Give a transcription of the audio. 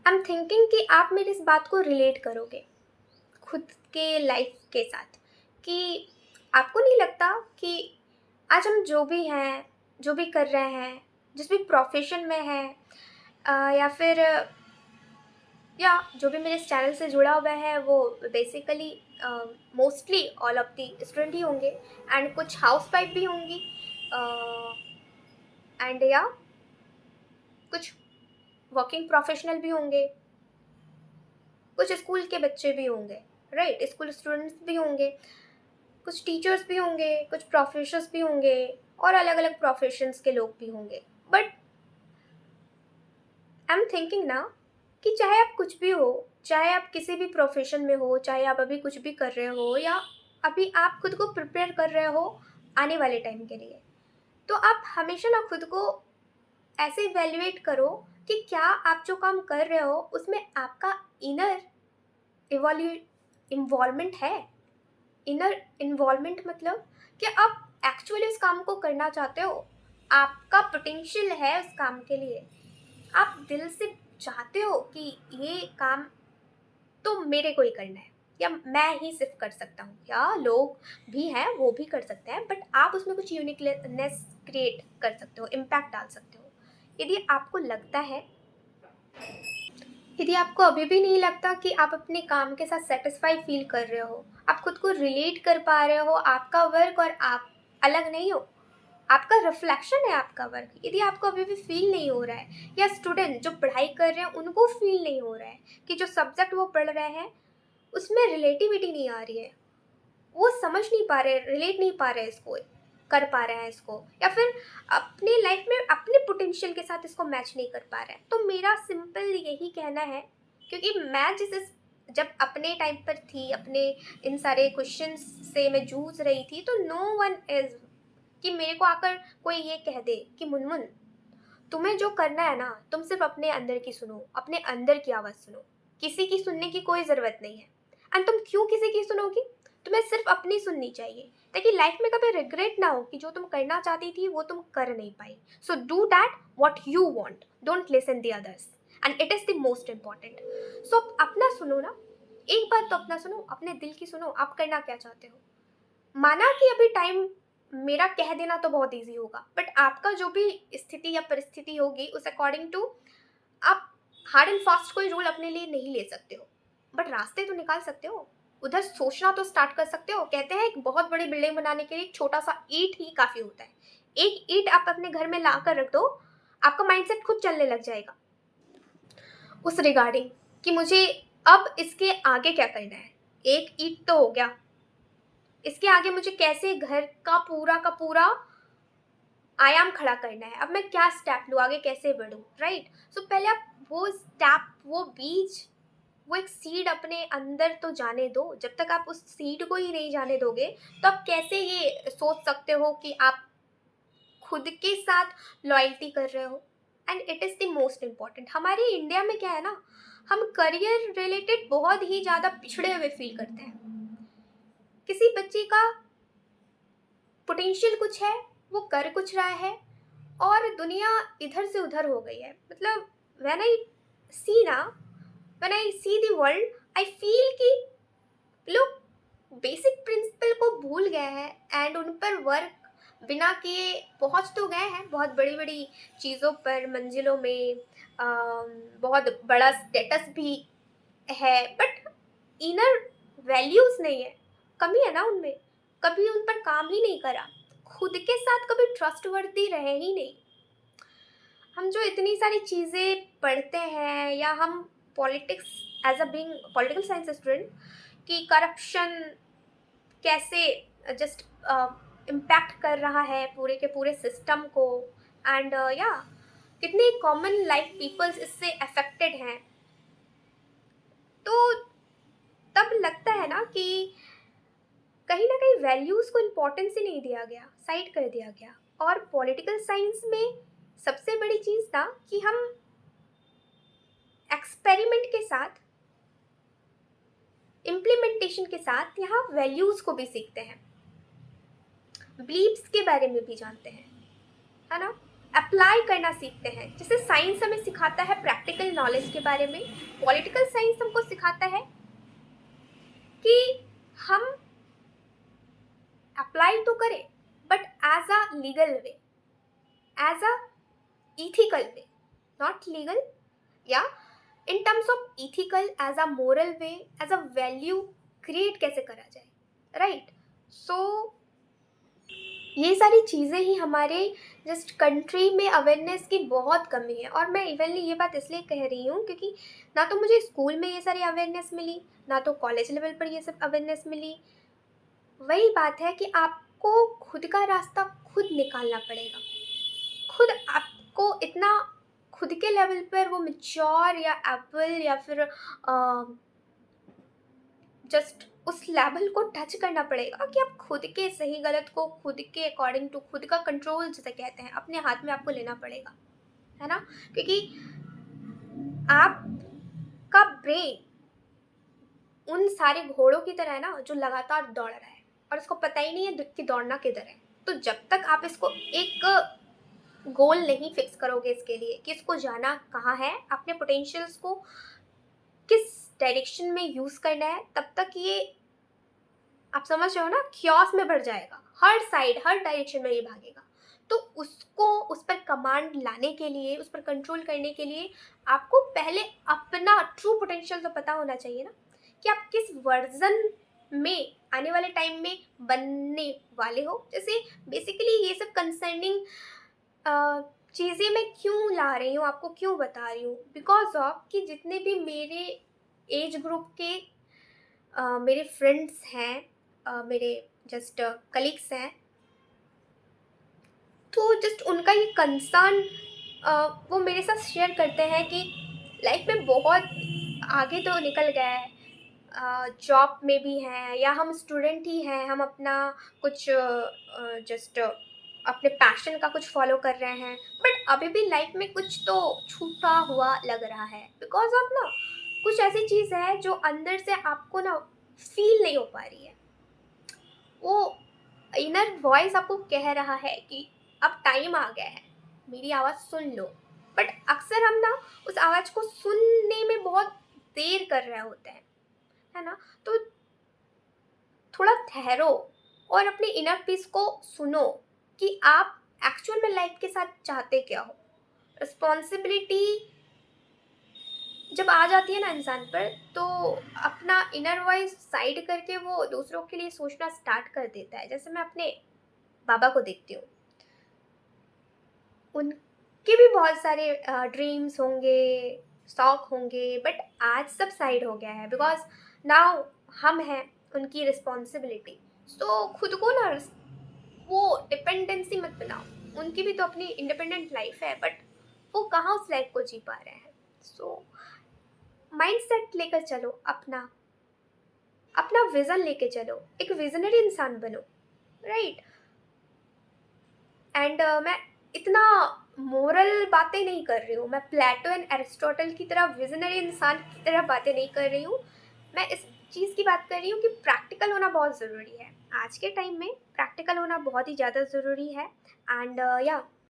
I am thinking कि आप मेरी इस बात को रिलेट करोगे खुद के लाइफ के साथ, कि आपको नहीं लगता कि आज हम जो भी हैं, जो भी कर रहे हैं, जिस भी प्रोफेशन में हैं, या फिर या जो भी मेरे इस चैनल से जुड़ा हुआ है वो basically mostly all of the student ही होंगे, एंड कुछ हाउस वाइफ भी होंगी, एंड या कुछ वर्किंग प्रोफेशनल भी होंगे, कुछ स्कूल के बच्चे भी होंगे, राइट, स्कूल स्टूडेंट्स भी होंगे, कुछ टीचर्स भी होंगे, कुछ प्रोफेसर्स भी होंगे, और अलग अलग प्रोफेशंस के लोग भी होंगे। बट आई एम थिंकिंग ना कि चाहे आप कुछ भी हो, चाहे आप किसी भी प्रोफेशन में हो, चाहे आप अभी कुछ भी कर रहे हो, या अभी आप खुद को प्रिपेयर कर रहे हो आने वाले टाइम के लिए, तो आप हमेशा ना खुद को ऐसे इवेल्युएट करो कि क्या आप जो काम कर रहे हो उसमें आपका इनर इन्वॉल्वमेंट है। इनर इन्वॉल्वमेंट मतलब कि आप एक्चुअली उस काम को करना चाहते हो, आपका पोटेंशियल है उस काम के लिए, आप दिल से चाहते हो कि ये काम तो मेरे को ही करना है, या मैं ही सिर्फ कर सकता हूँ, या लोग भी हैं वो भी कर सकते हैं, बट आप उसमें कुछ यूनिकनेस क्रिएट कर सकते हो, इम्पैक्ट डाल सकते हो। यदि आपको लगता है, यदि आपको अभी भी नहीं लगता कि आप अपने काम के साथ सेटिस्फाई फील कर रहे हो, आप खुद को रिलेट कर पा रहे हो, आपका वर्क और आप अलग नहीं हो, आपका रिफ्लेक्शन है आपका वर्क, यदि आपको अभी भी फील नहीं हो रहा है, या स्टूडेंट जो पढ़ाई कर रहे हैं उनको फील नहीं हो रहा है कि जो सब्जेक्ट वो पढ़ रहे हैं उसमें रिलेटिविटी नहीं आ रही है, वो समझ नहीं पा रहे, रिलेट नहीं पा रहे इसको, कर पा रहे हैं इसको, या फिर अपने लाइफ में अपने पोटेंशियल के साथ इसको मैच नहीं कर पा रहे हैं, तो मेरा सिंपल यही कहना है, क्योंकि मैं जब अपने टाइम पर थी, अपने इन सारे क्वेश्चंस से मैं जूझ रही थी, तो नो वन इज कि मेरे को आकर कोई ये कह दे कि मुनमुन तुम्हें जो करना है ना, तुम सिर्फ अपने अंदर की सुनो, अपने अंदर की आवाज़ सुनो, किसी की सुनने की कोई ज़रूरत नहीं है। एंड तुम क्यों किसी की सुनोगी, तुम्हें सिर्फ अपनी सुननी चाहिए, ताकि लाइफ में कभी रिग्रेट ना हो कि जो तुम करना चाहती थी वो तुम कर नहीं पाई। So do that what you want, don't listen the others, and it is the most important. So अपना सुनो ना, एक बात तो अपना सुनो, अपने दिल की सुनो, आप करना क्या चाहते हो। माना कि अभी टाइम मेरा कह देना तो बहुत इजी होगा, बट आपका जो भी स्थिति या परिस्थिति होगी उस अकॉर्डिंग टू आप हार्ड एंड फास्ट कोई रूल अपने लिए नहीं ले सकते हो, बट रास्ते तो निकाल सकते हो, उधर सोचना तो स्टार्ट कर सकते हो। कहते हैं एक बहुत बड़ी बिल्डिंग बनाने के लिए एक छोटा सा ईंट ही काफ़ी होता है, एक ईंट आप अपने घर में ला कर रख दो, आपका माइंडसेट खुद चलने लग जाएगा उस रिगार्डिंग कि मुझे अब इसके आगे क्या करना है। एक ईंट तो हो गया, इसके आगे मुझे कैसे घर का पूरा आयाम खड़ा करना है, अब मैं क्या स्टेप लूँ, आगे कैसे बढ़ूँ, राइट। सो पहले आप वो स्टेप, वो बीज, वो एक सीड अपने अंदर तो जाने दो। जब तक आप उस सीड को ही नहीं जाने दोगे तो आप कैसे ये सोच सकते हो कि आप खुद के साथ लॉयल्टी कर रहे हो। And it is the most important. हमारे इंडिया में क्या है ना, हम करियर रिलेटेड बहुत ही ज़्यादा पिछड़े हुए फील करते हैं। किसी बच्चे का पोटेंशियल कुछ है, वो कर कुछ रहा है, और दुनिया इधर से उधर हो गई है। मतलब व्हेन आई सी ना, when I see the world, I feel कि लोग बेसिक प्रिंसिपल को भूल गए हैं, एंड उन पर वर्क बिना किए पहुंच तो गए हैं बहुत बड़ी बड़ी चीज़ों पर, मंजिलों में, बहुत बड़ा स्टेटस भी है, बट इनर वैल्यूज नहीं है, कमी है ना उनमें, कभी उन पर काम ही नहीं करा, खुद के साथ कभी ट्रस्टवर्दी रहे ही नहीं। हम जो इतनी सारी चीज़ें पढ़ते हैं, या हम politics, as a being political science student, कि करप्शन कैसे जस्ट इम्पैक्ट कर रहा है पूरे के पूरे सिस्टम को, एंड या कितने कॉमन लाइफ पीपल्स इससे अफेक्टेड हैं, तो तब लगता है ना कि कहीं ना कहीं वैल्यूज़ को इम्पोर्टेंस ही नहीं दिया गया, साइड कर दिया गया। और पॉलिटिकल साइंस में सबसे बड़ी चीज़ था कि हम एक्सपेरिमेंट के साथ, इम्प्लीमेंटेशन के साथ यहाँ वैल्यूज़ को भी सीखते हैं, बिलीव्स के बारे में भी जानते हैं, है ना। अप्लाई करना सीखते हैं। जैसे साइंस हमें सिखाता है प्रैक्टिकल नॉलेज के बारे में, पॉलिटिकल साइंस हमको सिखाता है कि हम अप्लाई तो करें but as a legal way, as a ethical way, not legal, yeah, in terms of ethical, as a moral way, as a value create कैसे करा जाए, right? So ये सारी चीज़ें ही हमारे जस्ट कंट्री में अवेयरनेस की बहुत कमी है। और मैं इवनली ये बात इसलिए कह रही हूँ क्योंकि ना तो मुझे स्कूल में ये सारी अवेयरनेस मिली, ना तो कॉलेज लेवल पर ये सब अवेयरनेस मिली। वही बात है कि आपको खुद का रास्ता खुद निकालना पड़ेगा। खुद आपको इतना खुद के लेवल पर वो मैच्योर या एप्पल या फिर जस्ट उस लेवल को टच करना पड़ेगा कि आप खुद के सही गलत को खुद के अकॉर्डिंग टू खुद का कंट्रोल जिसे कहते हैं अपने हाथ में आपको लेना पड़ेगा, है ना? क्योंकि आपका ब्रेन उन सारे घोड़ों की तरह है ना जो लगातार दौड़ रहा है और इसको पता ही नहीं है कि दौड़ना किधर है। तो जब तक आप इसको एक गोल नहीं फिक्स करोगे इसके लिए कि इसको जाना कहाँ है, अपने पोटेंशियल्स को किस डायरेक्शन में यूज़ करना है, तब तक ये आप समझ रहे हो ना, क्योस में बढ़ जाएगा। हर साइड हर डायरेक्शन में ये भागेगा। तो उसको उस पर कमांड लाने के लिए, उस पर कंट्रोल करने के लिए आपको पहले अपना ट्रू पोटेंशियल तो पता होना चाहिए ना कि आप किस वर्जन में आने वाले टाइम में बनने वाले हो। जैसे बेसिकली ये सब कंसर्निंग चीज़ें मैं क्यों ला रही हूँ, आपको क्यों बता रही हूँ, बिकॉज ऑफ कि जितने भी मेरे एज ग्रुप के मेरे फ्रेंड्स हैं, मेरे जस्ट कलीग्स हैं, तो जस्ट उनका ये कंसर्न वो मेरे साथ शेयर करते हैं कि लाइफ में बहुत आगे तो निकल गया है, जॉब में भी हैं या हम स्टूडेंट ही हैं, हम अपना कुछ जस्ट अपने पैशन का कुछ फॉलो कर रहे हैं, बट अभी भी लाइफ में कुछ तो छूटा हुआ लग रहा है। बिकॉज ऑफ ना कुछ ऐसी चीज़ है जो अंदर से आपको ना फील नहीं हो पा रही है। वो इनर वॉइस आपको कह रहा है कि अब टाइम आ गया है, मेरी आवाज़ सुन लो। बट अक्सर हम ना उस आवाज़ को सुनने में बहुत देर कर रहे होते हैं, है ना? तो थोड़ा ठहरो और अपने इनर पीस को सुनो कि आप एक्चुअल में लाइफ के साथ चाहते क्या हो। रिस्पॉन्सिबिलिटी जब आ जाती है ना इंसान पर, तो अपना इनर वॉइस साइड करके वो दूसरों के लिए सोचना स्टार्ट कर देता है। जैसे मैं अपने बाबा को देखती हूँ, उनके भी बहुत सारे ड्रीम्स होंगे, शौक होंगे, बट आज सब साइड हो गया है बिकॉज नाउ हम हैं उनकी रिस्पॉन्सिबिलिटी। सो खुद को ना वो डिपेंडेंसी मत बनाओ, उनकी भी तो अपनी इंडिपेंडेंट लाइफ है, बट वो कहाँ उस लाइफ को जी पा रहे हैं। सो माइंडसेट लेकर चलो, अपना अपना विजन लेके चलो, एक विजनरी इंसान बनो, राइट? एंड मैं इतना मोरल बातें नहीं कर रही हूँ, मैं प्लेटो एंड एरिस्टोटल की तरह विजनरी इंसान की तरह बातें नहीं कर रही हूँ। मैं इस चीज़ की बात कर रही हूँ कि प्रैक्टिकल होना बहुत ज़रूरी है। आज के टाइम में प्रैक्टिकल होना बहुत ही ज़्यादा ज़रूरी है। एंड या